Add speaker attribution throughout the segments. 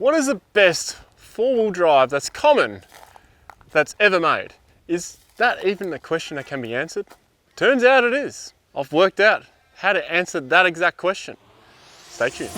Speaker 1: What is the best four-wheel drive that's common that's ever made? Is that even a question that can be answered? Turns out it is. I've worked out how to answer that exact question. Stay tuned.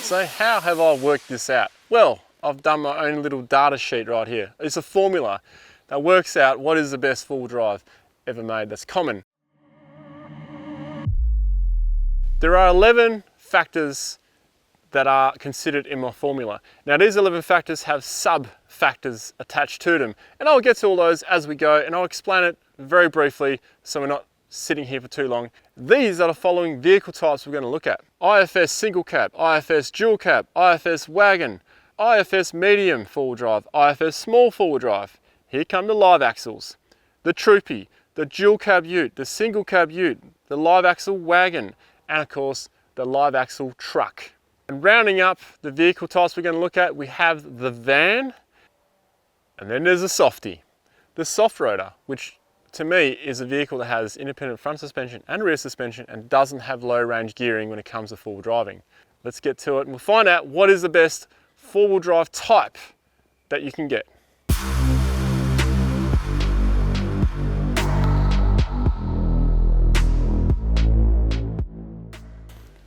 Speaker 1: So how have I worked this out? Well, I've done my own little data sheet right here. It's a formula that works out what is the best four-wheel drive ever made that's common. There are 11 factors that are considered in my formula. Now these 11 factors have sub-factors attached to them, and I'll get to all those as we go, and I'll explain it very briefly so we're not sitting here for too long. These are the following vehicle types we're going to look at: IFS single cab, IFS dual cab, IFS wagon, IFS medium four-wheel drive, IFS small four-wheel drive. Here come the live axles, the troopy, the dual cab ute, the single cab ute, the live axle wagon, and of course the live axle truck. And rounding up the vehicle types we're going to look at, we have the van, and then there's the softie, the soft-roader, which to me is a vehicle that has independent front suspension and rear suspension and doesn't have low range gearing when it comes to four-wheel driving. Let's get to it and we'll find out what is the best four-wheel drive type that you can get.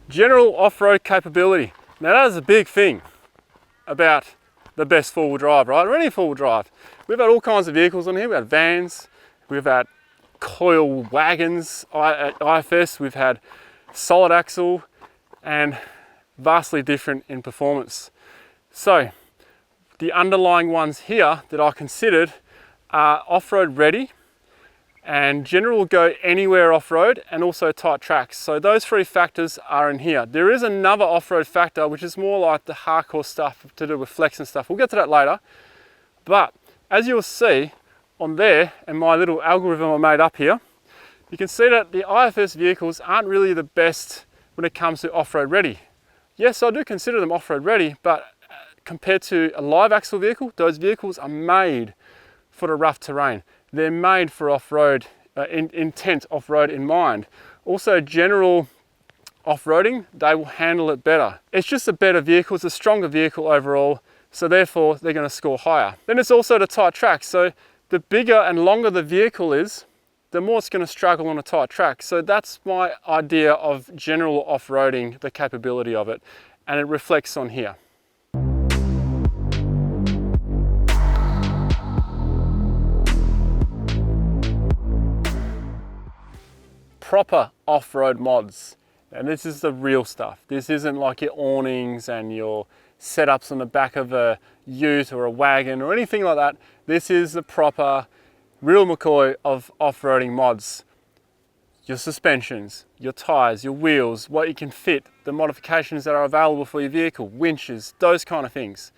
Speaker 1: General off-road capability. Now that is a big thing about the best four-wheel drive, right? Or any four-wheel drive. We've had all kinds of vehicles on here. We've had vans, we've had coil wagons at IFS, we've had solid axle, and vastly different in performance. So the underlying ones here that I considered are off-road ready, and general will go anywhere off-road, and also tight tracks. So those three factors are in here. There is another off-road factor which is more like the hardcore stuff to do with flex and stuff. We'll get to that later. But as you'll see on there, and my little algorithm I made up here, you can see that the IFS vehicles aren't really the best when it comes to off-road ready. Yes, I do consider them off-road ready, but compared to a live axle vehicle, those vehicles are made for the rough terrain. They're made for off-road, intent off-road in mind. Also general off-roading, they will handle it better. It's just a better vehicle, it's a stronger vehicle overall, so therefore they're going to score higher. Then it's also the tight tracks. So the bigger and longer the vehicle is, the more it's going to struggle on a tight track. So that's my idea of general off-roading, the capability of it, and it reflects on here. Proper off-road mods, and this is the real stuff. This isn't like your awnings and your setups on the back of a ute or a wagon or anything like that. This is the proper real McCoy of off-roading mods. Your suspensions, your tires, your wheels, what you can fit, the modifications that are available for your vehicle, winches, those kind of things.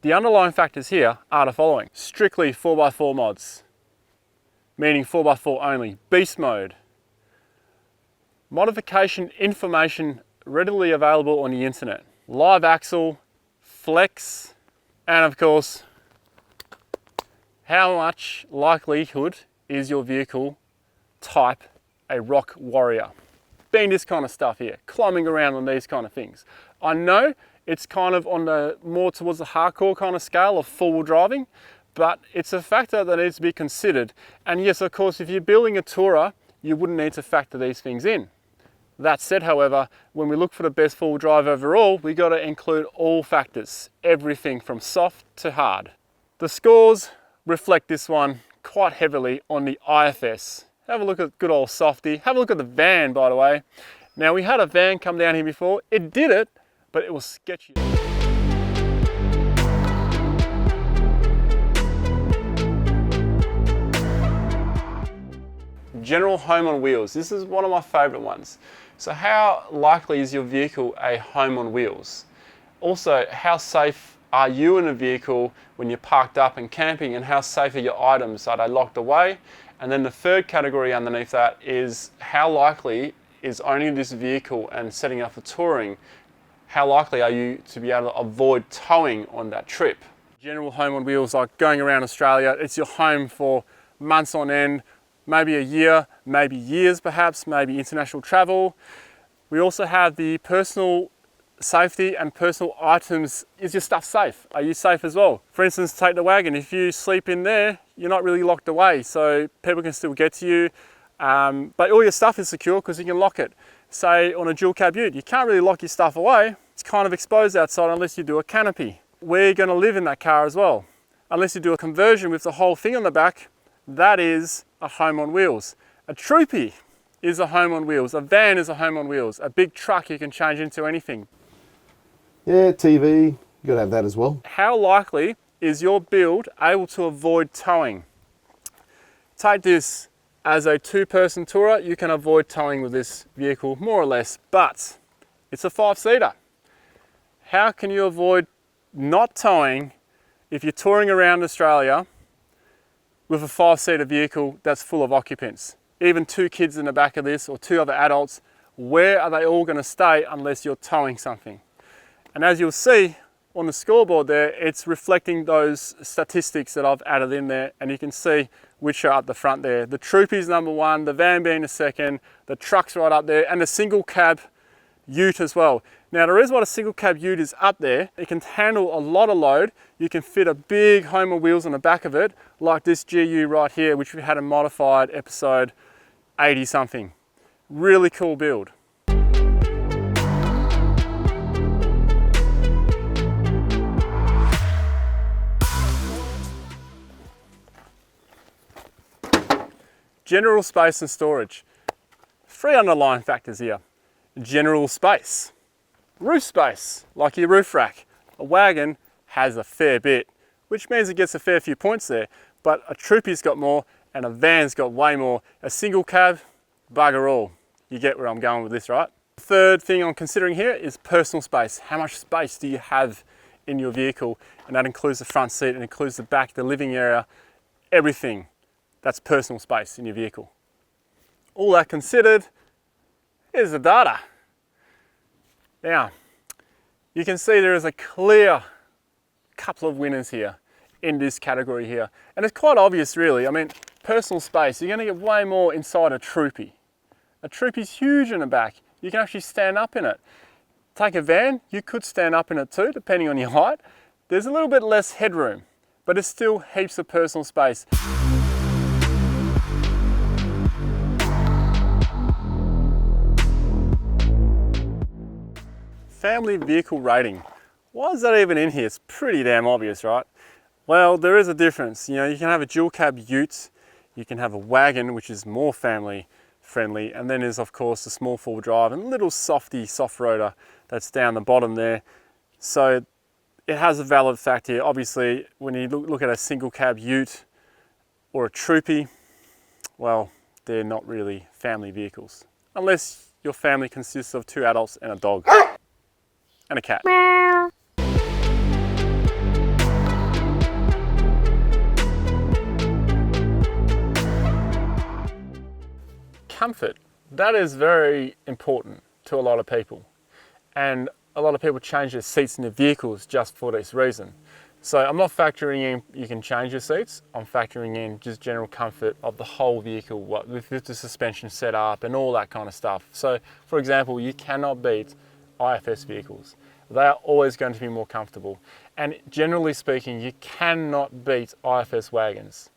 Speaker 1: The underlying factors here are the following: strictly 4x4 mods, meaning 4x4 only, beast mode, modification information readily available on the internet, live axle, flex, and of course, how much likelihood is your vehicle type a rock warrior? Being this kind of stuff here, climbing around on these kind of things. I know it's kind of on the more towards the hardcore kind of scale of four-wheel driving, but it's a factor that needs to be considered. And yes, of course, if you're building a tourer, you wouldn't need to factor these things in. That said, however, when we look for the best four-wheel drive overall, we got to include all factors, everything from soft to hard. The scores reflect this one quite heavily on the IFS. Have a look at good old softie. Have a look at the van, by the way. Now, we had a van come down here before. It did it, but it was sketchy. General home on wheels. This is one of my favorite ones. So how likely is your vehicle a home on wheels? Also, how safe are you in a vehicle when you're parked up and camping, and how safe are your items? Are they locked away? And then the third category underneath that is how likely is owning this vehicle and setting up for touring, how likely are you to be able to avoid towing on that trip? General home on wheels, like going around Australia, it's your home for months on end, maybe a year, maybe years perhaps, maybe international travel. We also have the personal safety and personal items. Is your stuff safe? Are you safe as well? For instance, take the wagon. If you sleep in there, you're not really locked away, so people can still get to you, but all your stuff is secure because you can lock it. Say on a dual cab ute, you can't really lock your stuff away. It's kind of exposed outside unless you do a canopy. We're going to live in that car as well. Unless you do a conversion with the whole thing on the back, that is a home on wheels. A troopy is a home on wheels. A van is a home on wheels. A big truck you can change into anything.
Speaker 2: Yeah, TV, you gotta have that as well.
Speaker 1: How likely is your build able to avoid towing? Take this as a two-person tourer, you can avoid towing with this vehicle more or less, but it's a 5-seater. How can you avoid not towing if you're touring around Australia with a 5-seater vehicle that's full of occupants? Even 2 kids in the back of this or 2 other adults, where are they all going to stay unless you're towing something? And as you'll see on the scoreboard there, it's reflecting those statistics that I've added in there, and you can see which are up the front there. The troopy's number 1, the van being the second, the truck's right up there, and the single cab ute as well. Now the reason why a single cab ute is up there, it can handle a lot of load. You can fit a big home on wheels on the back of it, like this GU right here, which we had in modified episode 80 something. Really cool build. General space and storage. 3 underlying factors here. General space. Roof space, like your roof rack. A wagon has a fair bit, which means it gets a fair few points there, but a troopy's got more and a van's got way more. A single cab, bugger all. You get where I'm going with this, right? The third thing I'm considering here is personal space. How much space do you have in your vehicle? And that includes the front seat, it includes the back, the living area, everything. That's personal space in your vehicle. All that considered, here's the data. Now, you can see there is a clear couple of winners here in this category here. And it's quite obvious really. I mean, personal space, you're gonna get way more inside a troopy. A troopy's huge in the back. You can actually stand up in it. Take a van, you could stand up in it too, depending on your height. There's a little bit less headroom, but it's still heaps of personal space. Family vehicle rating. Why is that even in here? It's pretty damn obvious, right? Well, there is a difference. You know, you can have a dual cab ute, you can have a wagon, which is more family friendly, and then there's of course the small 4-wheel drive and little softy soft-roader that's down the bottom there. So it has a valid fact here. Obviously, when you look at a single cab ute or a troopy, well, they're not really family vehicles. Unless your family consists of 2 adults and a dog. And a cat. Comfort. That is very important to a lot of people. And a lot of people change their seats in their vehicles just for this reason. So I'm not factoring in you can change your seats, I'm factoring in just general comfort of the whole vehicle, with the suspension set up and all that kind of stuff. So for example, you cannot beat IFS vehicles. They are always going to be more comfortable. And generally speaking, you cannot beat IFS wagons.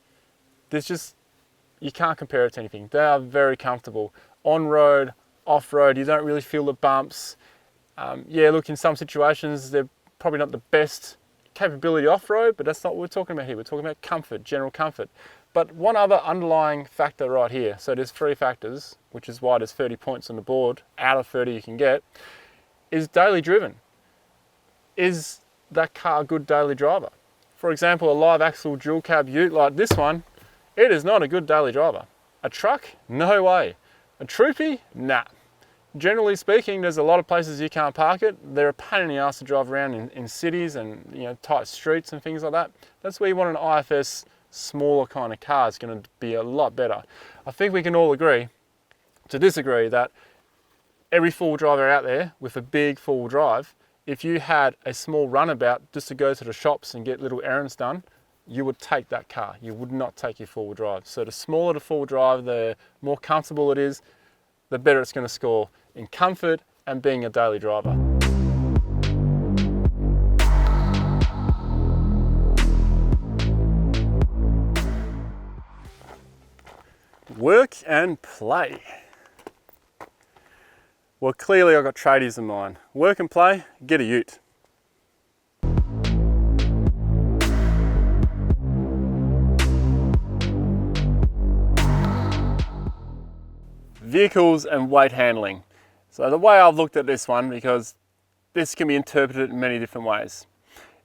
Speaker 1: You can't compare it to anything. They are very comfortable. On-road, off-road, you don't really feel the bumps. Yeah, look, in some situations, they're probably not the best capability off-road, but that's not what we're talking about here. We're talking about comfort, general comfort. But one other underlying factor right here, so there's 3 factors, which is why there's 30 points on the board, out of 30 you can get, is daily driven. Is that car a good daily driver? For example, a live axle dual cab ute like this one, it is not a good daily driver. A truck? No way. A troopy? Nah. Generally speaking, there's a lot of places you can't park it. They're a pain in the ass to drive around in cities and tight streets and things like that. That's where you want an IFS smaller kind of car. It's going to be a lot better. I think we can all agree to disagree that every four-wheel driver out there with a big four-wheel drive, if you had a small runabout just to go to the shops and get little errands done, you would take that car. You would not take your four-wheel drive. So the smaller the four-wheel drive, the more comfortable it is, the better it's going to score in comfort and being a daily driver. Work and play. Well, clearly I've got tradies in mind. Work and play, get a ute. Vehicles and weight handling. So the way I've looked at this one, because this can be interpreted in many different ways.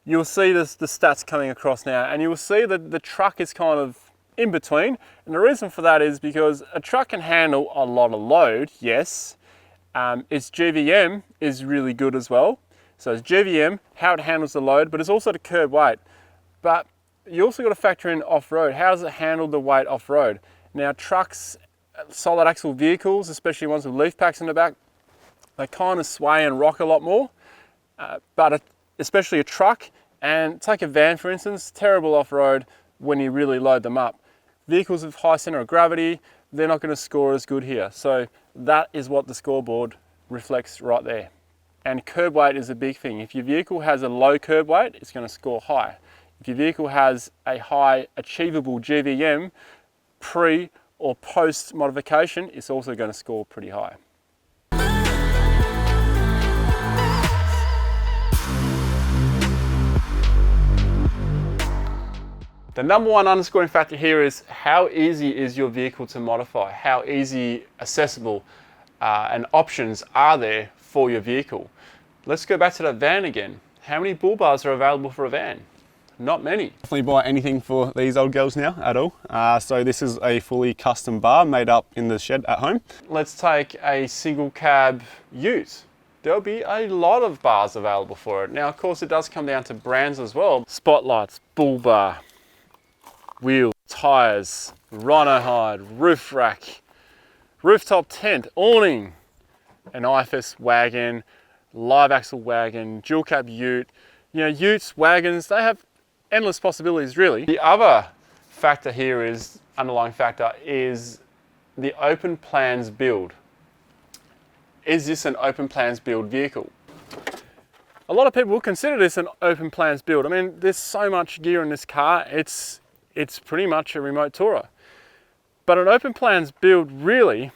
Speaker 1: You'll see the stats coming across now, and you'll see that the truck is kind of in between. And the reason for that is because a truck can handle a lot of load, yes. Its GVM is really good as well. So it's GVM, how it handles the load, but it's also the curb weight. But you also got to factor in off-road. How does it handle the weight off-road? Now trucks, solid axle vehicles, especially ones with leaf packs in the back, they kind of sway and rock a lot more. Especially a truck, and take a van for instance, terrible off-road when you really load them up. Vehicles with high center of gravity, they're not going to score as good here. So that is what the scoreboard reflects right there. And curb weight is a big thing. If your vehicle has a low curb weight, it's going to score high. If your vehicle has a high achievable GVM, pre or post modification, it's also going to score pretty high. The number one underscoring factor here is how easy is your vehicle to modify? How easy, accessible, and options are there for your vehicle? Let's go back to that van again. How many bull bars are available for a van? Not many.
Speaker 3: Definitely buy anything for these old girls now at all. So this is a fully custom bar made up in the shed at home.
Speaker 1: Let's take a single cab ute. There'll be a lot of bars available for it. Now, of course, it does come down to brands as well. Spotlights, bull bar, wheels, tires, rhino hide, roof rack, rooftop tent, awning, an IFS wagon, live axle wagon, dual cab ute. You know, utes, wagons, they have endless possibilities really. The other factor here is, underlying factor, is the open plans build. Is this an open plans build vehicle? A lot of people will consider this an open plans build. I mean, there's so much gear in this car, it's pretty much a remote tourer. But an open plans build really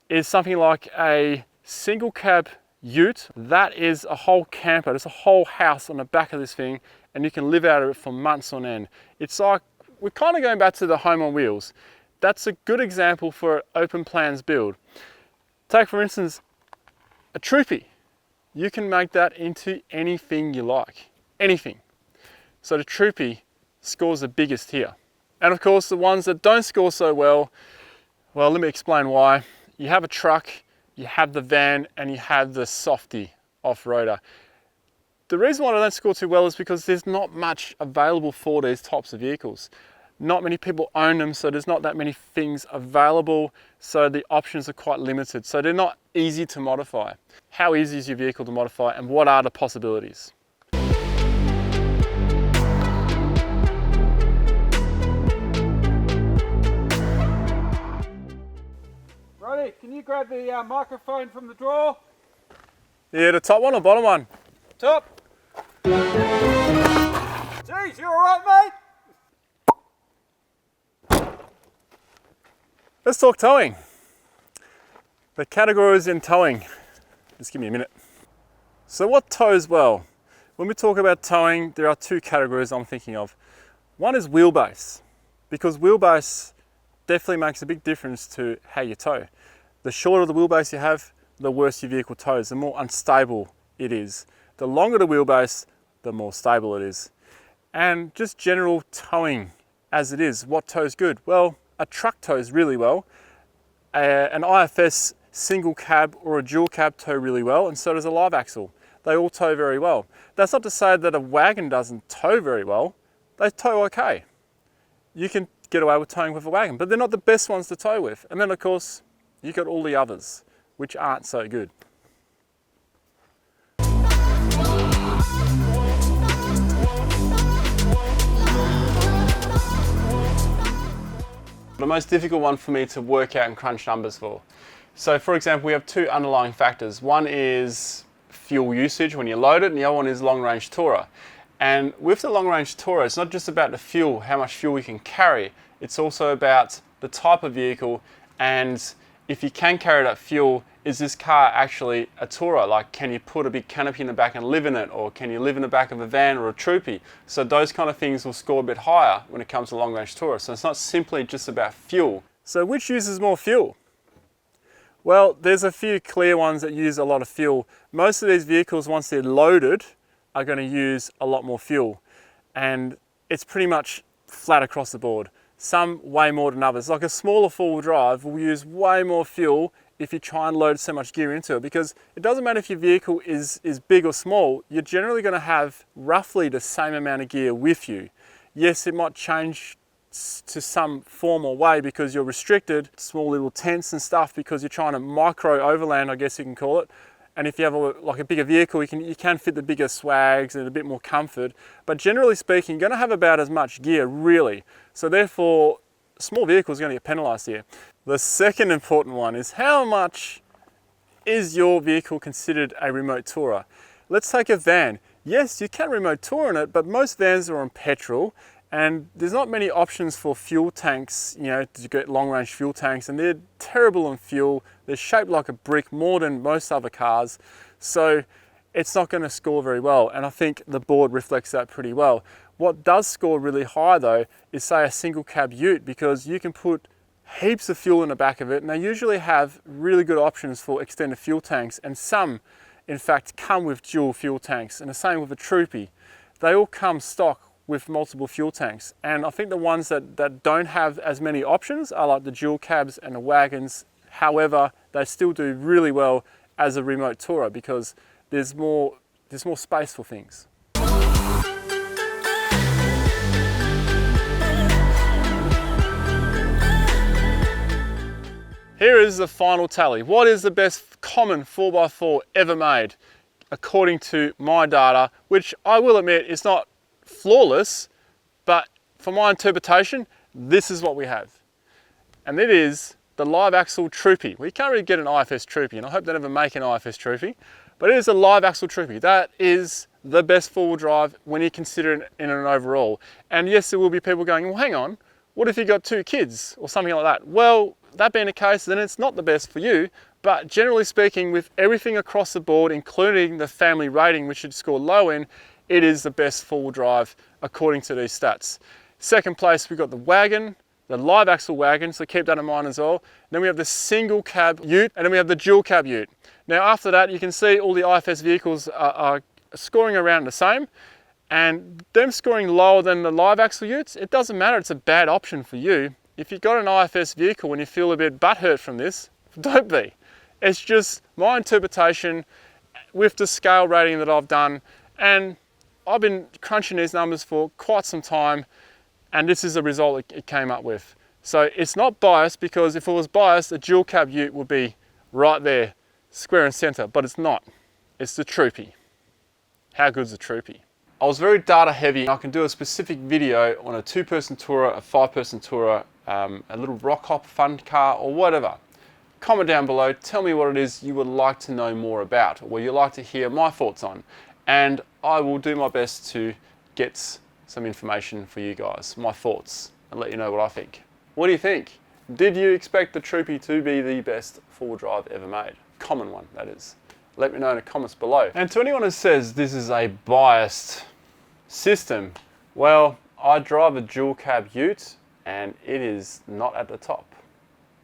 Speaker 1: is something like a single cab ute. That is a whole camper, there's a whole house on the back of this thing, and you can live out of it for months on end. It's like, we're kind of going back to the home on wheels. That's a good example for an open plans build. Take for instance, a troopy. You can make that into anything you like, anything. So the troopy scores the biggest here. And of course the ones that don't score so well, let me explain why. You have a truck, you have the van, and you have the softy off-roader. The reason why they don't score too well is because there's not much available for these types of vehicles. Not many people own them, so there's not that many things available, so the options are quite limited. So they're not easy to modify. How easy is your vehicle to modify, and what are the possibilities?
Speaker 4: Ronny, can you grab the microphone from the drawer?
Speaker 1: Yeah, the top one or bottom one?
Speaker 4: Top. Jeez, you alright, mate?
Speaker 1: Let's talk towing. The categories in towing. Just give me a minute. So what tows well? When we talk about towing, there are two categories I'm thinking of. One is wheelbase, because wheelbase definitely makes a big difference to how you tow. The shorter the wheelbase you have, the worse your vehicle tows, the more unstable it is. The longer the wheelbase, the more stable it is. And just general towing as it is, what tows good? Well, a truck tows really well. An IFS single cab or a dual cab tow really well, and so does a live axle. They all tow very well. That's not to say that a wagon doesn't tow very well. They tow okay. You can get away with towing with a wagon, but they're not the best ones to tow with. And then of course, you got all the others. which aren't so good. The most difficult one for me to work out and crunch numbers for. So for example, we have two underlying factors. One is fuel usage when you load it, and the other one is long range tourer. And with the long range tourer, it's not just about the fuel, how much fuel we can carry, it's also about the type of vehicle, and if you can carry that fuel, is this car actually a tourer? Like, can you put a big canopy in the back and live in it, or can you live in the back of a van or a troopy? So those kind of things will score a bit higher when it comes to long range tourer. So it's not simply just about fuel. So which uses more fuel? Well, there's a few clear ones that use a lot of fuel. Most of these vehicles, once they're loaded, are going to use a lot more fuel. And it's pretty much flat across the board. Some way more than others. Like a smaller four-wheel drive will use way more fuel if you try and load so much gear into it, because it doesn't matter if your vehicle is big or small, you're generally going to have roughly the same amount of gear with you. Yes, it might change to some form or way because you're restricted, small little tents and stuff, because you're trying to micro overland, I guess you can call it. And if you have like a bigger vehicle, you can fit the bigger swags and a bit more comfort. But generally speaking, you're going to have about as much gear, really. So therefore, small vehicles are going to get penalised here. The second important one is, how much is your vehicle considered a remote tourer? Let's take a van. Yes, you can remote tour in it, but most vans are on petrol, and there's not many options for fuel tanks, you know, to get long range fuel tanks, and they're terrible on fuel. They're shaped like a brick more than most other cars. So it's not going to score very well. And I think the board reflects that pretty well. What does score really high though, is say a single cab ute, because you can put heaps of fuel in the back of it, and they usually have really good options for extended fuel tanks, and some in fact come with dual fuel tanks, and the same with a troopy. They all come stock with multiple fuel tanks, and I think the ones that don't have as many options are like the dual cabs and the wagons. However, they still do really well as a remote tourer because there's more space for things. Here is the final tally. What is the best common 4x4 ever made? According to my data, which I will admit is not flawless, but for my interpretation, this is what we have. And it is the live axle troopy. Well, you can't really get an IFS troopy, and I hope they never make an IFS troopy, but it is a live axle troopy. That is the best four-wheel drive when you consider it in an overall. And yes, there will be people going, well, hang on, what if you got two kids or something like that? Well, that being the case, then it's not the best for you. But generally speaking, with everything across the board, including the family rating, which should score low in, it is the best four-wheel drive according to these stats. Second place, we've got the wagon, the live axle wagon, so keep that in mind as well. Then we have the single cab ute, and then we have the dual cab ute. Now after that, you can see all the IFS vehicles are scoring around the same, and them scoring lower than the live axle utes, it doesn't matter, it's a bad option for you. If you've got an IFS vehicle and you feel a bit butthurt from this, don't be. It's just my interpretation with the scale rating that I've done, and I've been crunching these numbers for quite some time, and this is the result it came up with. So it's not biased, because if it was biased, a dual cab ute would be right there, square and center, but it's not. It's the troopy. How good's the troopy? I was very data heavy. I can do a specific video on a 2-person tourer, a 5-person tourer, a little rock hop fun car, or whatever. Comment down below, tell me what it is you would like to know more about, or you'd like to hear my thoughts on, and I will do my best to get some information for you guys, my thoughts, and let you know what I think. What do you think? Did you expect the troopy to be the best four-wheel drive ever made? Common one, that is. Let me know in the comments below. And to anyone who says this is a biased system, well, I drive a dual cab ute, and it is not at the top.